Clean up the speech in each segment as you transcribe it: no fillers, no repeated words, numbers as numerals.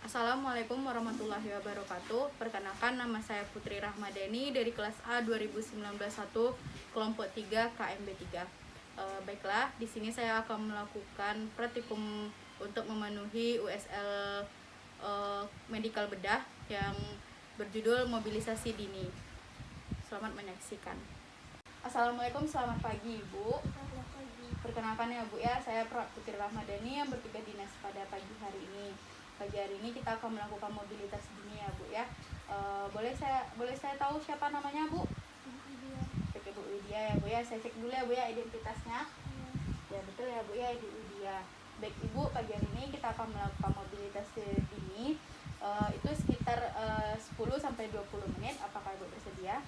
Assalamualaikum warahmatullahi wabarakatuh. Perkenalkan, nama saya Putri Rahmadani dari kelas A 2019-1 kelompok 3 KMB 3. Baiklah, di sini saya akan melakukan praktikum untuk memenuhi USL medikal bedah yang berjudul mobilisasi dini. Selamat menyaksikan. Assalamualaikum, selamat pagi Ibu. Selamat pagi. Perkenalkan ya Bu ya, saya Putri Rahmadani yang bertugas dinas pada pagi hari ini. Pagi hari ini kita akan melakukan mobilitas dini ya Bu ya. Boleh saya tahu siapa namanya Bu? Oke, Bu Widya ya Bu ya. Saya cek dulu ya Bu ya identitasnya. Ya betul ya Bu ya, Ibu Widya. Baik Ibu, pagi hari ini kita akan melakukan mobilitas dini. Itu sekitar 10-20 menit. Apakah Ibu bersedia?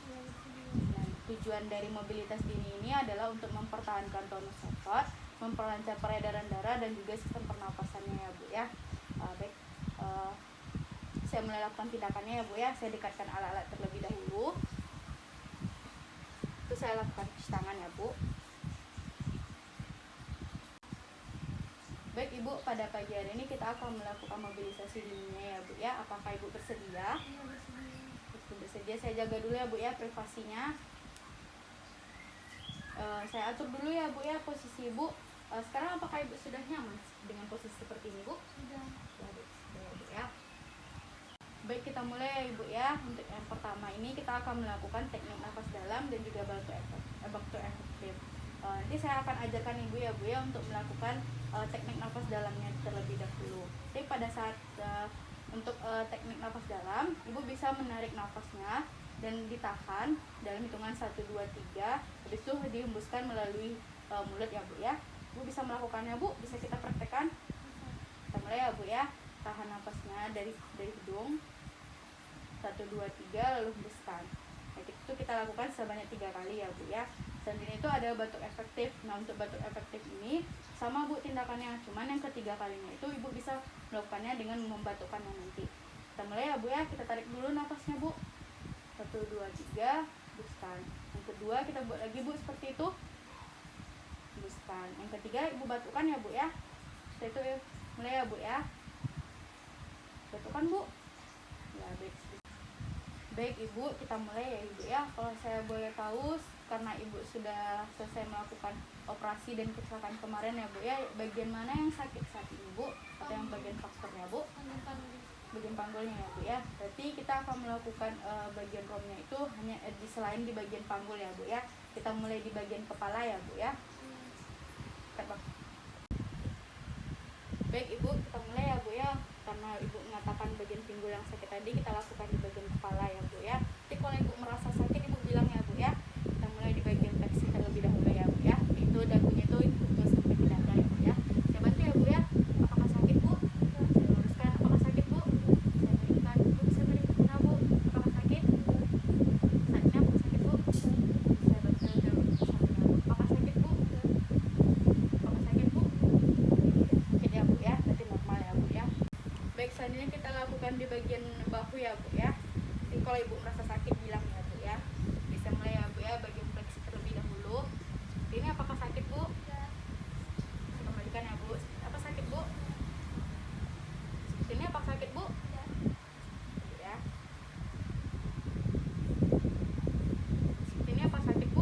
Nah, tujuan dari mobilitas dini ini adalah untuk mempertahankan tonus otot, memperlancar peredaran darah dan juga sistem pernapasannya ya Bu ya. Baik, saya mulai lakukan tindakannya ya Bu ya. Saya dekatkan alat-alat terlebih dahulu. Itu saya lakukan cuci tangan ya Bu. Baik Ibu, pada pagi hari ini kita akan melakukan mobilisasi dininya ya Bu ya. Apakah Ibu bersedia? Ibu bersedia, saya jaga dulu ya Bu ya privasinya. Saya atur dulu ya Bu ya posisi Ibu. Sekarang apakah Ibu sudah nyaman dengan posisi seperti ini Bu? Sudah. Ya. Baik, kita mulai ya Ibu ya. Untuk yang pertama ini kita akan melakukan teknik nafas dalam dan juga batuk efektif. Nanti saya akan ajarkan Ibu ya Bu ya untuk melakukan teknik nafas dalamnya terlebih dahulu. Jadi pada saat untuk teknik nafas dalam, Ibu bisa menarik nafasnya dan ditahan dalam hitungan 1, 2, 3. Habis itu dihembuskan melalui mulut ya Bu ya. Ibu bisa melakukannya Bu, bisa kita praktekkan. Kita mulai ya Bu ya. Tahan nafasnya dari hidung 1, 2, 3 lalu hembuskan. Nah, itu kita lakukan sebanyak 3 kali ya Bu ya. Selanjutnya itu ada batuk efektif. Nah, untuk batuk efektif ini sama Bu tindakannya, cuman yang ketiga kalinya itu Ibu bisa melakukannya dengan membatukkannya nanti. Kita mulai ya Bu ya. Kita tarik dulu nafasnya Bu, 1, 2, 3 hembuskan. Yang kedua kita buat lagi Bu seperti itu, hembuskan. Yang ketiga Ibu batukkan ya Bu ya. Setelah itu mulai ya Bu ya. Batukkan Bu ya. Baik Ibu, kita mulai ya Ibu ya. Kalau saya boleh tahu, karena Ibu sudah selesai melakukan operasi dan kecelakaan kemarin ya Bu ya, bagian mana yang sakit saat ini Bu? Atau yang bagian faktornya Bu? Bagian panggulnya ya Bu ya. Berarti kita akan melakukan bagian romnya itu hanya selain di bagian panggul ya Bu ya. Kita mulai di bagian kepala ya Bu ya. Baik Ibu, kita mulai ya Bu ya. Karena Ibu mengatakan bagian pinggul yang sakit tadi, kita lakukan di bagian kepala ya Bu ya. Jadi kalau Ibu merasa sakit, Ibu bilang ya Bu ya. Kita mulai di bagian peksi terlebih dahulu ya Bu ya. Itu dagunya itu sampai di dada ya Bu ya. Saya bantu ya Bu ya. Apakah sakit Bu? Saya luruskan. Apakah sakit Bu? Saya berikan. Ibu bisa berikan Bu. Apakah sakit? Sakitnya apakah sakit Bu? Saya bantu dulu. Apakah sakit Bu? Apakah sakit Bu? Sakit ya Bu ya. Berarti normal ya Bu ya. Baik, selanjutnya kita lakukan di bagian bahu ya Bu ya. Jadi kalau Ibu merasa sakit bilang ya Bu ya. Bisa mulai ya Bu ya, bagian fleksi terlebih dahulu. Seperti ini, apakah sakit Bu? Saya kembalikan ya Bu. Apa sakit Bu? Seperti ini, apakah sakit Bu? Ya. Seperti ini, apa sakit Bu?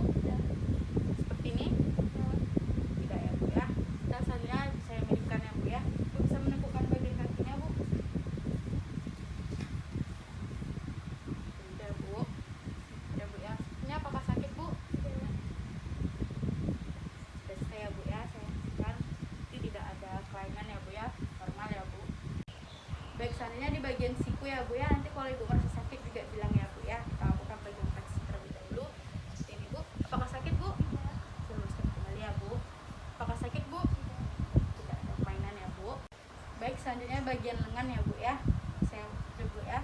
Seperti ini? Tidak ya Bu ya. Dan selanjutnya saya medikan ya Bu ya. Bu bisa menekukkan bagian kakinya Bu. Tidak Bu. Ya Bu ya. Ini apakah sakit Bu? Tes saya Bu ya. Saya pastikan ini tidak ada kelainan ya Bu ya. Normal ya Bu. Baik, selanjutnya di bagian siku ya Bu ya. Nanti kalau Ibu merasa sakit juga bilang ya Bu ya. Kita lakukan bagian fleksi terlebih dahulu. Seperti ini Bu. Apakah sakit Bu? Saya luruskan kembali ya Bu. Apakah sakit Bu? Tidak ada kelainan ya Bu. Baik, selanjutnya bagian lengan ya Bu ya. Saya udah Bu ya.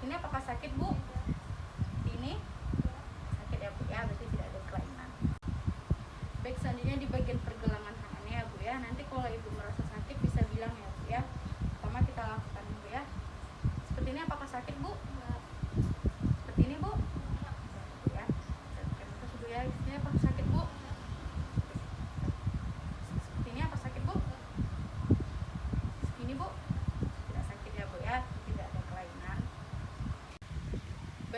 Ini apakah sakit Bu? Ini sakit ya Bu ya, berarti tidak ada kelainan. Baik, selanjutnya di bagian pergelangan tangannya ya Bu ya. Nanti kalau Ibu merasa sakit bisa bilang ya Bu ya. Pertama kita lakukan Bu ya. Seperti ini, apakah sakit Bu? Seperti ini Bu? Ya. Bu ya. Ini apakah sakit Bu? Seperti ini, apa sakit Bu? Ini Bu? Tidak sakit ya Bu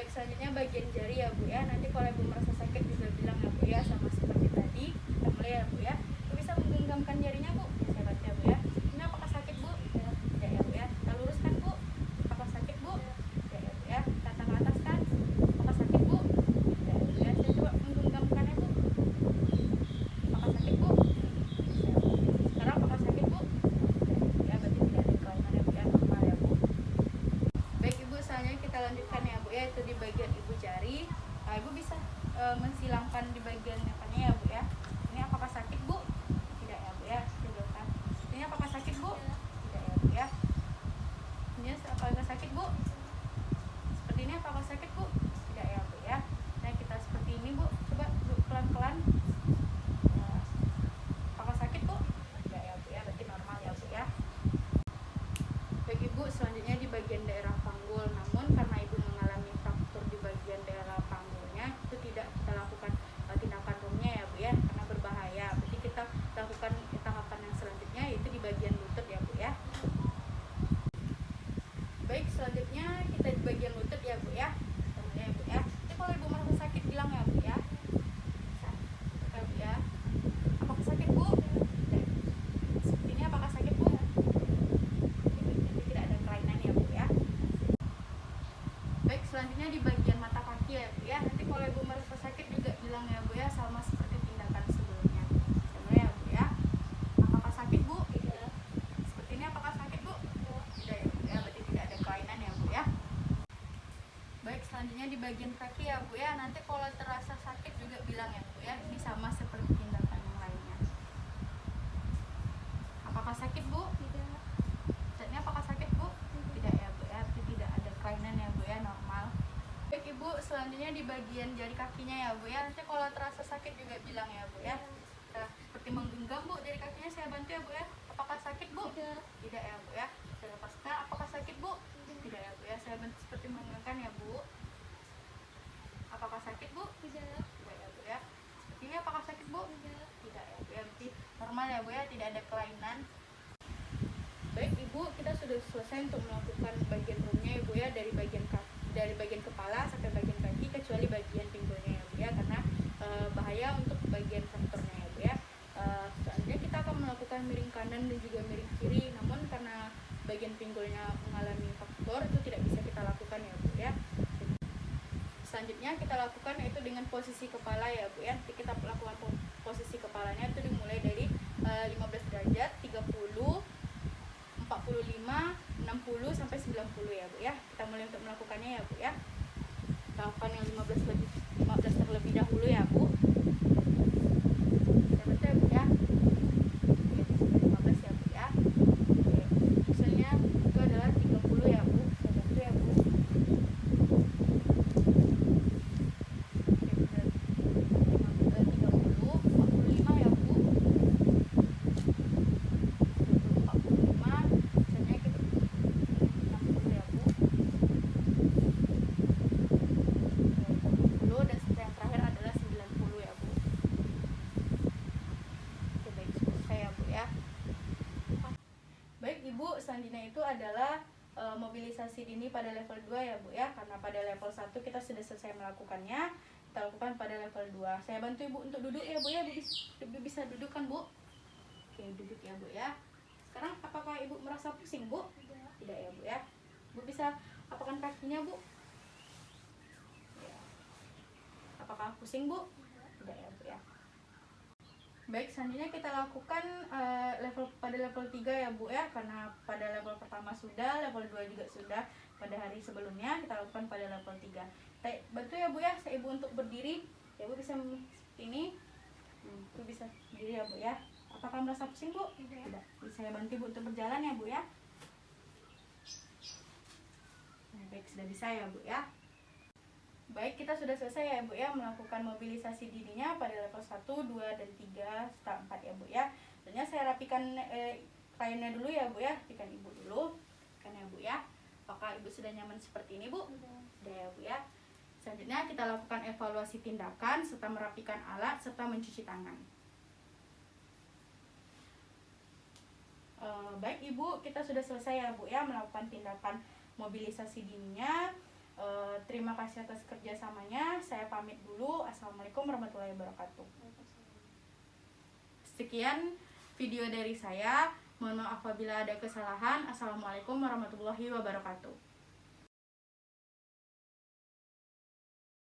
Baik, selanjutnya bagian jari ya Bu ya. Nanti kalau Ibu merasa sakit juga bilang ya Bu ya, sama seperti tadi. Kita mulai ya Bu ya. Ibu bisa menggenggamkan jarinya Bu. Saya bantu ya Bu ya. Ini apakah sakit Bu? Tidak ya Bu ya. Kita luruskan Bu. Apakah sakit Bu? Tidak ya Bu ya. Kita angkat ke atas kan? Apakah sakit Bu? Tidak ya Bu ya. Saya coba menggenggamkannya Bu. Apakah sakit Bu? Sekarang apakah sakit Bu? Tidak ya. Berarti tidak ada kelainan ya Bu ya. Normal ya Bu. Baik Ibu, selanjutnya kita lanjutkan ya Bu ya, itu di bagian ibu jari. Nah, Ibu bisa mensilangkan di bagian apanya ya Bu ya. Ini apakah sakit Bu? Tidak ya Bu ya. Tunjukkan. Ini apakah sakit Bu? Tidak ya Bu ya. Ini apakah sakit Bu? Seperti ini apakah sakit Bu? Tidak ya Bu ya. Nah, kita seperti ini Bu. Coba Bu pelan-pelan. Nah, apakah sakit Bu? Tidak ya Bu ya. Berarti normal ya Bu ya. Baik Ibu, selanjutnya di bagian daerah panggul. Namun karena Ibu mengalami fraktur di bagian daerah panggulnya, itu tidak kita lakukan tindakan roomnya ya Bu ya, karena berbahaya. Berarti kita lakukan tahapan yang selanjutnya, yaitu di bagian lutut ya Bu ya. Baik, selanjutnya kita di bagian lutut ya Bu ya. Ya Bu ya. Jadi kalau Ibu merasa sakit bilang ya Bu ya. Ya Bu ya. Apakah sakit Bu? Seperti ini apakah sakit Bu? Tidak ada kelainan ya Bu ya. Baik, selanjutnya di bagian mata kaki ya Bu ya. Nanti kalau Ibu merasa sakit juga bilang ya Bu ya, sama seperti tindakan sebelumnya. Sama ya Bu ya. Apakah sakit Bu? Tidak. Seperti ini apakah sakit Bu? Tidak ya Bu ya. Berarti tidak ada kelainan ya Bu ya. Baik, selanjutnya di bagian kaki ya Bu ya. Nanti kalau terasa sakit juga bilang ya Bu ya. Ini sama seperti tindakan yang lainnya. Apakah sakit Bu? Tidak. Ini apakah sakit Bu? Tidak ya Bu ya. Berarti tidak ada kelainan ya Bu ya, normal. Baik Ibu, selanjutnya di bagian jari kakinya ya Bu ya. Nanti kalau terasa sakit juga bilang ya Bu ya. Nah, seperti menggenggam Bu jari kakinya, saya bantu ya Bu ya. Apakah sakit Bu? Tidak. Tidak ya Bu ya. Saya lepaskan. Apakah sakit Bu? Tidak ya Bu ya. Saya bantu seperti menggenggamkan ya Bu. Apakah sakit Bu? Tidak. Tidak ya Bu ya. Seperti ini apakah sakit Bu? Tidak. Tidak ya Bu ya. Berarti normal ya Bu ya, tidak ada kelainan. Baik Ibu, kita sudah selesai untuk melakukan bagian roomnya Ibu ya, dari bagian kepala sampai bagian kaki, kecuali bagian pinggulnya ya Bu ya, karena bahaya untuk bagian frakturnya ya Bu ya. Selanjutnya kita akan melakukan miring kanan dan juga miring kiri, namun karena bagian pinggulnya mengalami fraktur, itu tidak bisa kita lakukan ya Bu ya. Selanjutnya kita lakukan yaitu dengan posisi kepala ya Bu ya. Kita lakukan posisi kepalanya itu dimulai dari 15 derajat, 30, 45, 60 sampai 90 ya Bu ya. Kita mulai untuk melakukannya ya Bu ya. Kita lakukan yang 15 terlebih dahulu ya Bu. Kita bantu ya Bu ya. Oke, 15 ya Bu ya. Oke, misalnya itu adalah 30 ya Bu. Saya bantu ya Bu. Selanjutnya itu adalah mobilisasi dini pada level 2 ya Bu ya, karena pada level 1 kita sudah selesai melakukannya, kita lakukan pada level 2. Saya bantu Ibu untuk duduk ya Bu ya. Ibu bisa duduk kan Bu? Oke, duduk ya Bu ya. Sekarang apakah Ibu merasa pusing Bu? Tidak ya Bu ya. Bu bisa apakan kakinya Bu? Ya. Apakah pusing Bu? Tidak ya Bu ya. Baik, selanjutnya kita lakukan pada level 3 ya Bu ya, karena pada level pertama sudah, level 2 juga sudah pada hari sebelumnya, kita lakukan pada level 3. Kita bantu ya Bu ya, saya Ibu untuk berdiri. Ya Bu bisa seperti ini. Ibu bisa berdiri ya Bu ya. Apakah merasa pusing Bu? Tidak. Bisa saya bantu Bu untuk berjalan ya Bu ya. Baik, sudah bisa ya Bu ya. Baik, kita sudah selesai ya Bu ya melakukan mobilisasi dininya pada level 1, 2, dan 3 serta 4 ya Bu ya. Selanjutnya saya rapikan kainnya dulu ya Bu ya. Rapikan Ibu dulu kan ya Bu ya. Apakah Ibu sudah nyaman seperti ini Bu? Sudah ya Bu ya. Selanjutnya kita lakukan evaluasi tindakan serta merapikan alat serta mencuci tangan. Baik Ibu, kita sudah selesai ya Bu ya melakukan tindakan mobilisasi dininya. Terima kasih atas kerjasamanya. Saya pamit dulu. Assalamualaikum warahmatullahi wabarakatuh. Sekian video dari saya. Mohon maaf apabila ada kesalahan. Assalamualaikum warahmatullahi wabarakatuh.